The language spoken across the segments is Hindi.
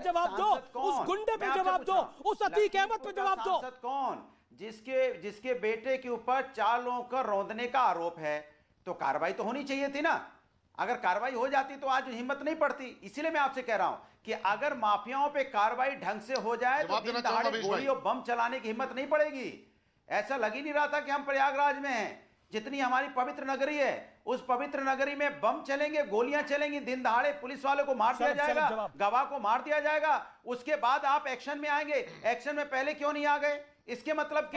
पे जवाब दो, उस गुंडे पे जवाब दो, उस अतीक अहमद पे जवाब दो। कौन जिसके बेटे के ऊपर 4 लोगों का रौंदने का आरोप है, तो कार्रवाई तो होनी चाहिए थी ना। अगर कार्रवाई हो जाती तो आज हिम्मत नहीं पड़ती। इसीलिए मैं आपसे कह रहा हूं कि अगर माफियाओं पे कार्रवाई ढंग से हो जाए तो दिन दहाड़े गोली और बम चलाने की हिम्मत नहीं पड़ेगी। ऐसा लग ही नहीं रहा था कि हम प्रयागराज में हैं। जितनी हमारी पवित्र नगरी है, उस पवित्र नगरी में बम चलेंगे, गोलियां चलेंगी, दिन दहाड़े पुलिस वालों को मार दिया जाएगा, गवाह को मार दिया जाएगा, उसके बाद आप एक्शन में आएंगे। एक्शन में पहले क्यों नहीं आ गए? इसके मतलब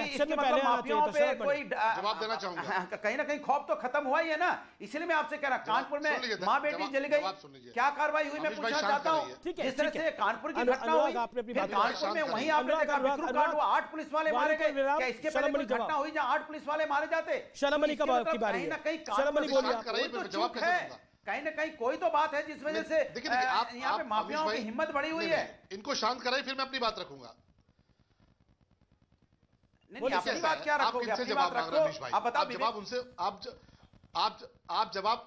माफियाओं पे कोई जवाब देना चाहूंगा। कहीं ना कहीं खौफ तो खत्म हुआ ही है ना। इसलिए मैं आपसे कह रहा, कानपुर में माँ बेटी जल गई, क्या कार्रवाई हुई मैं पूछना चाहता हूँ। जिस तरह से कानपुर की घटना हुई, कानपुर में वहीं आपने देखा बिक्रू 8 पुलिस वाले मारे गए। क्या इसके पहले कोई घटना हुई जहाँ 8 पुलिस वाले मारे जाते? शर्म अली की बारी है, शर्म अली बोलिए। कहीं ना कहीं कोई तो बात है जिस वजह से यहाँ पे माफियाओं की हिम्मत बढ़ी हुई है। इनको शांत कराइए, फिर मैं अपनी बात रखूंगा। नहीं, अपनी बात क्या रखोगे? आप अपनी बात रखो, आप बताओ। जवाब उनसे आप जवाब,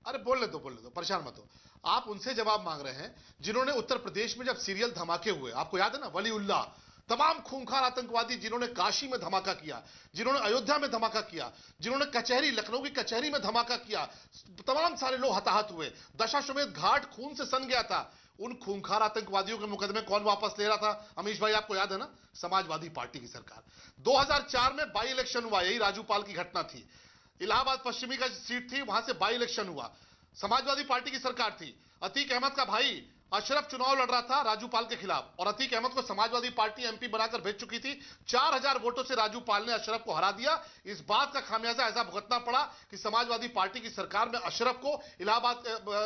अरे बोलने दो, परेशान मत हो। आप उनसे जवाब मांग रहे हैं जिन्होंने उत्तर प्रदेश में जब सीरियल धमाके हुए, आपको याद है ना, वलीउल्लाह, तमाम खूंखार आतंकवादी जिन्होंने काशी में धमाका किया, जिन्होंने अयोध्या में धमाका किया, जिन्होंने कचहरी, लखनऊ की कचहरी में धमाका किया, तमाम सारे लोग हताहत हुए, दशाश्वमेध घाट खून से सन गया था। उन खूंखार आतंकवादियों के मुकदमे कौन वापस ले रहा था? अमीश भाई, आपको याद है ना, समाजवादी पार्टी की सरकार। 2004 में बाई इलेक्शन हुआ, यही राजूपाल की घटना थी। इलाहाबाद पश्चिमी का सीट थी, वहां से बाई इलेक्शन हुआ, समाजवादी पार्टी की सरकार थी। अतीक अहमद का भाई अशरफ चुनाव लड़ रहा था राजूपाल के खिलाफ, और अतीक अहमद को समाजवादी पार्टी एमपी बनाकर भेज चुकी थी। 4000 वोटों से राजूपाल ने अशरफ को हरा दिया। इस बात का खामियाजा ऐसा भुगतना पड़ा कि समाजवादी पार्टी की सरकार में अशरफ को,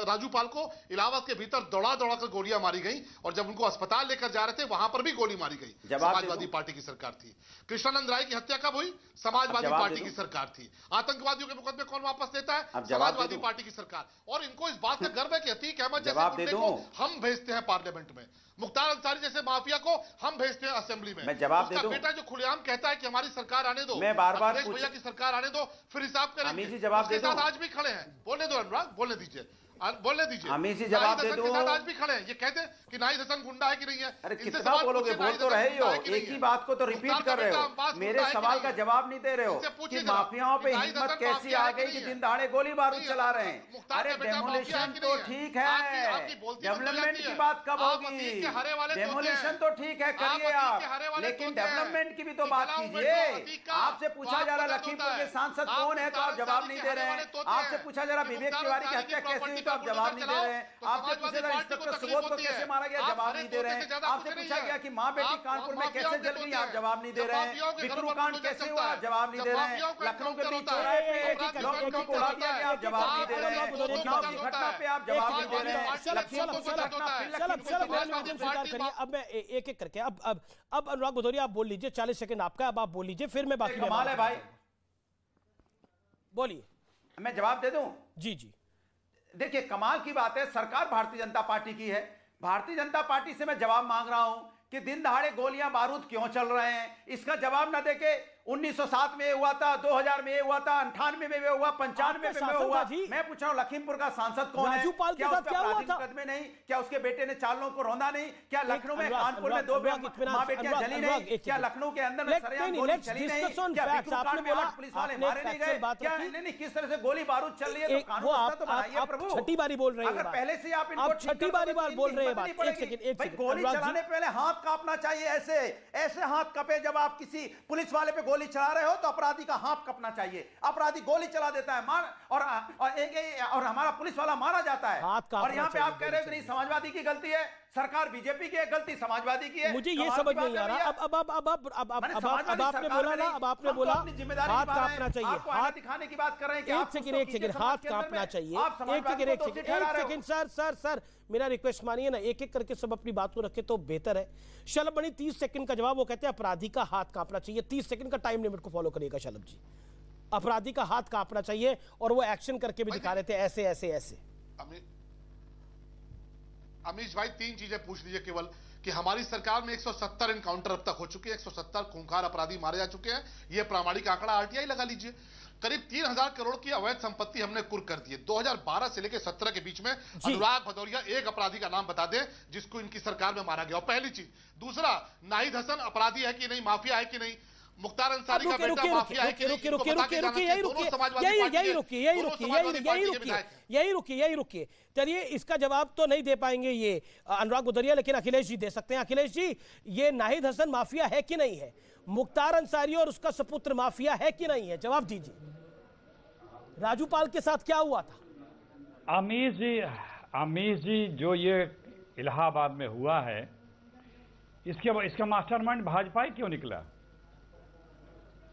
राजूपाल को इलाहाबाद के भीतर दौड़ा कर गोलियां मारी गई, और जब उनको अस्पताल लेकर जा रहे थे वहां पर भी गोली मारी गई। समाजवादी पार्टी की सरकार थी। कृष्णानंद राय की हत्या कब हुई? समाजवादी पार्टी की सरकार थी। आतंकवादियों के मुकदमे कौन वापस लेता है? समाजवादी पार्टी की सरकार। और इनको इस बात का गर्व है कि अतीक अहमद जैसे गुंडे को हम भेजते हैं पार्लियामेंट में, मुख्तार अंसारी जैसे माफिया को हम भेजते हैं असेंबली में। मैं जवाब दे दूं? बेटा जो खुलेआम कहता है कि हमारी सरकार आने दो, मैं बार-बार भैया की सरकार आने दो, फिर हिसाब करेंगे। अमीश जी जवाब दे दो। आज भी खड़े हैं, बोलने दो अनुराग, बोलने दीजिए, बोलने दीजिए। अमीश जी जवाब दे दो। आज भी खड़े हैं, ये कहते हैं कि नाहिद हसन गुंडा है कि नहीं है। अरे कितना बोलोगे, बोल तो रहे हो, एक ही बात को तो रिपीट कर रहे हो, मेरे सवाल का जवाब नहीं दे रहे हो कि माफियाओं पे हिम्मत कैसी आ गई कि दिन दहाड़े गोली बारूद चला रहे हैं। अरे डेमोलिशन तो ठीक है, डेवलपमेंट की बात कब होगी? डेमोलिशन तो ठीक है, करिए आप, लेकिन डेवलपमेंट की भी तो बात कीजिए। आपसे पूछा जा रहा लखीमपुर के सांसद कौन है, तो आप जवाब नहीं दे रहे हैं। आपसे पूछा जा रहा विवेक तिवारी की हत्या कैसे हुई, आप जवाब नहीं दे रहे हैं। आपसे पूछा गया इंस्पेक्टर सुबोध को कैसे मारा गया, जवाब नहीं दे रहे हैं। आपसे पूछा गया कि मां बेटी कानपुर में कैसे जल गई, आप जवाब नहीं दे रहे हैं। बिक्रू कांड कैसे हुआ, जवाब नहीं दे रहे हैं। लखनऊ के बीच चौराहे पे लोगों को उड़ा दिया गया, आप जवाब नहीं दे रहे हैं। उन्नाव की घटना पे आप जवाब नहीं दे रहे हैं। लखीमपुर की घटना। अब मैं एक एक करके, अब अनुराग भदौरिया आप बोल लीजिए, 40 सेकंड आपका, अब आप बोल लीजिए, फिर मैं बाकी। कमाल है भाई, बोलिए। मैं जवाब दे दूं? जी। देखिए, कमाल की बात है, सरकार भारतीय जनता पार्टी की है। भारतीय जनता पार्टी से मैं जवाब मांग रहा हूं कि दिन दहाड़े गोलियां बारूद क्यों चल रहे हैं। इसका जवाब न देके 1907 में हुआ था, 2000 में हुआ था, 98 में हुआ, 95 में हुआ। मैं पूछ रहा हूं लखीमपुर का सांसद कौन है? क्या उसका आपराधिक मुकदमे नहीं? क्या उसके बेटे ने 4 लोगों को रौंदा नहीं? क्या लखनऊ में, कानपुर में 2 मां बेटियां जली नहीं? क्या लखनऊ के अंदर सरेआम गोली चली नहीं? क्या पुलिस वाले मारे नहीं गए? क्या नहीं, किस तरह से गोली बारूद चल रही है? तो कानून तो बनाइए प्रभु। छठी बारी बोल रहे हैं, अगर पहले से आप छठी बारी बोल रहे हैं। गोली चलाने पहले हाथ कांपना चाहिए, ऐसे हाथ कपे जब आप किसी पुलिस वाले पे गोली चला रहे हो, तो अपराधी का हाथ कपना चाहिए। अपराधी गोली चला देता है और हमारा पुलिस वाला मारा जाता है। और यहाँ पे आप कह रहे हो कि नहीं समाजवादी की गलती है, सरकार बीजेपी की है, गलती समाजवादी की है। मुझे ये समझ नहीं आ रहा। अब आपने बोला ना, अब आपने बोला हाथ कांपना चाहिए, हाथ दिखाने की बात कर रहे हैं कि एक सेकंड हाथ कांपना चाहिए। एक सेकंड सर, मेरा रिक्वेस्ट मानिए ना, एक एक करके सब अपनी बात को रखे तो बेहतर है। शलभ बनी 30 सेकंड का जवाब, वो कहते हैं अपराधी का हाथ कांपना चाहिए। 30 सेकंड का टाइम लिमिट को फॉलो करिएगा शलभ जी। अपराधी का हाथ कांपना चाहिए, और वो एक्शन करके भी दिखा रहे थे, ऐसे। अमीश भाई 3 चीजें पूछ लीजिए केवल कि हमारी सरकार में 170 एनकाउंटर अब तक हो चुके हैं, 170 खूंखार अपराधी मारे जा चुके हैं। यह प्रामाणिक आंकड़ा आरटीआई लगा लीजिए। करीब 3000 करोड़ की अवैध संपत्ति हमने कुर्क कर दी है। 2012 से लेकर 17 के बीच में अनुराग भदौरिया एक अपराधी का नाम बता दे जिसको इनकी सरकार में मारा गया। पहली चीज। दूसरा, नाहिद हसन अपराधी है कि नहीं, माफिया है कि नहीं, मुख्तार अंसारी का बेटा माफिया है कि नहीं, यही रुकिए। चलिए, इसका जवाब तो नहीं दे पाएंगे ये अनुराग भदौरिया, लेकिन अखिलेश जी दे सकते हैं। अखिलेश जी, ये नाहिद हसन माफिया है कि नहीं है, मुख्तार अंसारी और उसका सपुत्र माफिया है कि नहीं है, जवाब दीजिए। राजू पाल के साथ क्या हुआ था? अमीश जी, जो ये इलाहाबाद में हुआ है, इसका मास्टरमाइंड भाजपा ही क्यों निकला?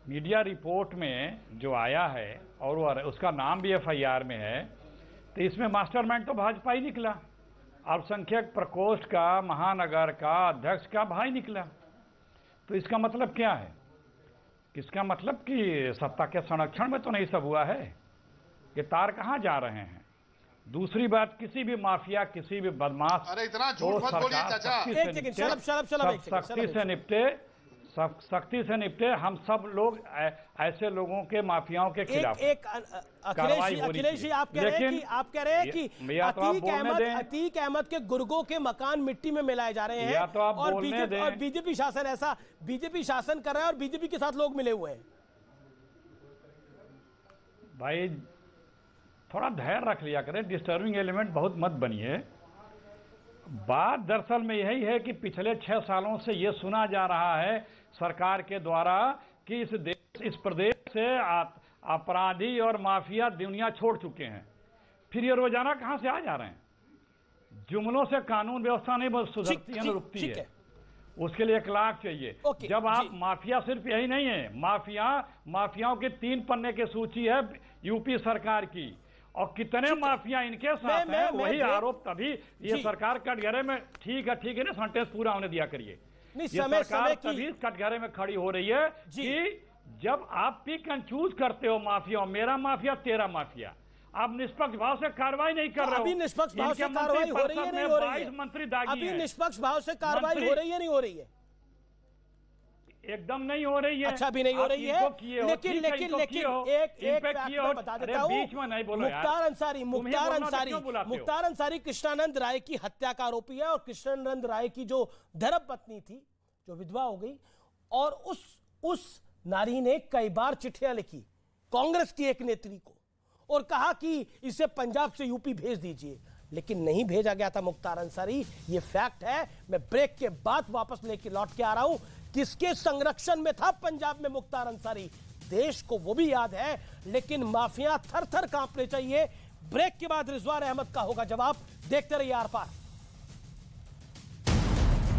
मीडिया रिपोर्ट में जो आया है और उसका नाम भी एफआईआर में है, तो इसमें मास्टरमाइंड तो भाजपा ही निकला। अल्पसंख्यक प्रकोष्ठ का, महानगर का अध्यक्ष का भाई निकला। तो इसका मतलब क्या है? इसका मतलब कि सत्ता के संरक्षण में तो नहीं सब हुआ है। ये तार कहाँ जा रहे हैं? दूसरी बात, किसी भी माफिया, किसी भी बदमाश, अरे इतना झूठ मत बोलिए चाचा। सख्ती से निपटे। हम सब लोग ऐसे लोगों के, माफियाओं के खिलाफ अखिलेश जी, आप कह रहे हैं कि अतीक अहमद के गुर्गों के मकान मिट्टी में मिलाए जा रहे हैं, तो और बीजेपी शासन ऐसा बीजेपी शासन कर रहा है और बीजेपी के साथ लोग मिले हुए हैं। भाई थोड़ा धैर्य रख लिया करें, डिस्टर्बिंग एलिमेंट बहुत मत बनिए। बात दरअसल में यही है कि पिछले 6 सालों से यह सुना जा रहा है सरकार के द्वारा कि इस प्रदेश से अपराधी और माफिया दुनिया छोड़ चुके हैं। फिर ये रोजाना कहां से आ जा रहे हैं? जुमलों से कानून व्यवस्था नहीं सुधरती है, रुकती है। उसके लिए 1 लाख चाहिए। जब आप माफिया, सिर्फ यही नहीं है, माफियाओं के 3 पन्ने की सूची है यूपी सरकार की, और कितने माफिया इनके साथ हैं, वही आरोप। तभी ये सरकार कटघरे में, ठीक है ना, सेंटेंस पूरा होने दिया करिए। ये सरकार तभी कटघरे में खड़ी हो रही है कि जब आप पिक एंड चूज करते हो माफिया, मेरा माफिया तेरा माफिया, आप निष्पक्ष भाव से कार्रवाई नहीं कर रहे हो। अभी निष्पक्ष भाव से कार्रवाई हो रही है, नहीं हो रही है? मंत्री दागी अभी निष्पक्ष भाव से कार्रवाई हो रही है, नहीं हो रही है? एकदम नहीं हो रही है। अच्छा, भी नहीं हो रही है। लेकिन एक बता देता हूं, बीच में नहीं बोलो। मुख्तार अंसारी कृष्णानंद राय की हत्या का आरोपी है, और कृष्णानंद राय की जो धर्मपत्नी थी, जो विधवा हो गई, और उस नारी ने कई बार चिट्ठियां लिखी कांग्रेस की एक नेत्री को और कहा कि इसे पंजाब से यूपी भेज दीजिए, लेकिन नहीं भेजा गया था मुख्तार अंसारी। ये फैक्ट है। मैं ब्रेक के बाद वापस लेके लौट के आ रहा हूं। किसके संरक्षण में था पंजाब में मुख्तार अंसारी? देश को वो भी याद है, लेकिन माफिया थर थर कांपने चाहिए। ब्रेक के बाद रिजवान अहमद का होगा जवाब। देखते रहिए आर पार।